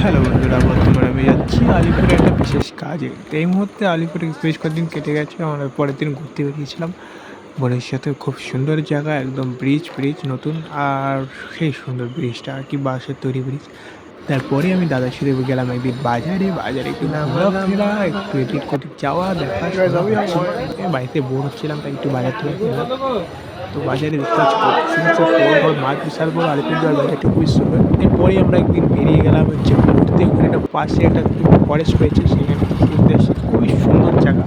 Hello বন্ধুরা, বর্তমানে আমি যাচ্ছি আলিপুরে একটা বিশেষ কাজে। তো এই মুহূর্তে আলিপুরে বেশ কয়েকদিন কেটে গেছে। আমরা পরের দিন ঘুরতে বেরিয়েছিলাম বোনের সাথে। খুব সুন্দর জায়গা, একদম ব্রিজ নতুন, আর সেই সুন্দর ব্রিজটা আর কি, বাঁশের তৈরি ব্রিজ। তারপরে আমি দাদার সাথে গেলাম একদিন বাজারে একটু ঘোরাফেরা, একটু এদিক ওদিক যাওয়া দেখা শোনা হচ্ছিল। বাড়িতে বোর হচ্ছিলাম, তাই একটু বাজার থেকে গেলাম। তো বাজারে দেখতে পাচ্ছি কত সুন্দর বড় বড় মাছ, বিশাল বড় আলিপুরদুয়ার বাজারটা খুবই সুন্দর। এরপরেই আমরা একদিন বেরিয়ে গেলাম হচ্ছে ঘুরতে। ওখানে একটা পাশে একটা ফরেস্ট রয়েছে, সেখানে ঘুরতে এসেছি। খুবই সুন্দর জায়গা।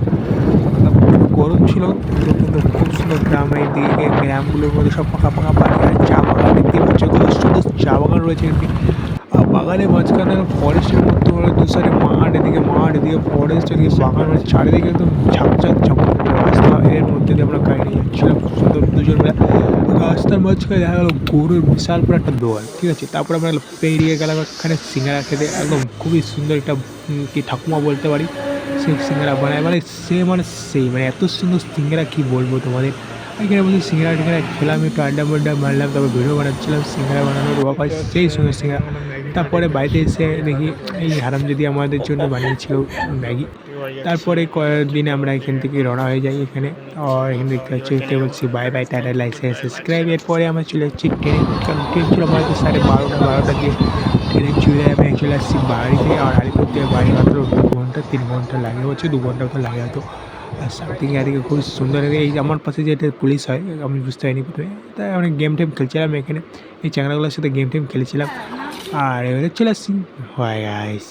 একটু গরম ছিল তো, কিন্তু খুব সুন্দর। গ্রামের দিকে, গ্রামগুলোর মধ্যে সব ফাঁকা ফাঁকা বাড়ি আর চা বাগান দেখতে পাচ্ছ, কত সুন্দর চা বাগান রয়েছে এদিকে। আর বাগানের মাঝখানে ফরেস্টের মধ্যে মানে দুসাইডে মাঠ, এদিকে ফরেস্ট, এদিকে বাগান, মানে চারিদিকে একদম ঝাপঝাপ রাস্তা। এর মধ্যে দিয়ে আমরা গাড়ি নিয়ে যাচ্ছিলাম খুব সুন্দর দুজন মিলে। রাস্তার মাঝখানে দেখা গেলো গরুর বিশাল বড় একটা দোয়াল, ঠিক আছে। তারপরে আমরা পেরিয়ে গেলাম এখানে সিঙ্গারা খেতে। একদম খুবই সুন্দর একটা কি ঠাকুমা বলতে পারি, সেই সিঙ্গারা বানায়, মানে এত সুন্দর সিঙ্গারা কী বলবো তোমাদের। এখানে বলছি সিঙ্গারা টিঙ্গারা খেলাম, একটু আড্ডা মারলাম, তারপর ভিডিও বানাচ্ছিলাম সিঙ্গারা বানানোর বাপায়, সেই সুন্দর সিঙ্গারা। তারপরে বাড়িতে এসে দেখি এই হারামজাদি আমাদের জন্য বানিয়েছিল ম্যাগি। তারপরে কয়েকদিন আমরা এখান থেকে রওনা হয়ে যাই। এখানে আর এখানে দেখতে পাচ্ছি, বলছি bye bye, tata, like subscribe. এরপরে আমরা চলে যাচ্ছি ট্রেনে, কারণ ট্রেন ছিল আমাদের 12:30 দিয়ে। ট্রেনে চলে আসছি বাড়িতে। আর আলিপুর থেকে বাড়ি মাত্র 2 ঘন্টা 3 ঘন্টা লাগে, হচ্ছে 2 ঘন্টা মতো লাগে হয়তো। আর সামথিং এদিকে খুব সুন্দর লাগে। এই যে আমার পাশে যে এটা পুলিশ হয়, আমি বুঝতে পারিনি প্রথমে। তাই অনেক গেম টেম খেলছিলাম এখানে, এই চ্যাংড়াগুলোর সাথে গেম টেম খেলেছিলাম। আর এবারে চলে আসছি, হয় গাইস।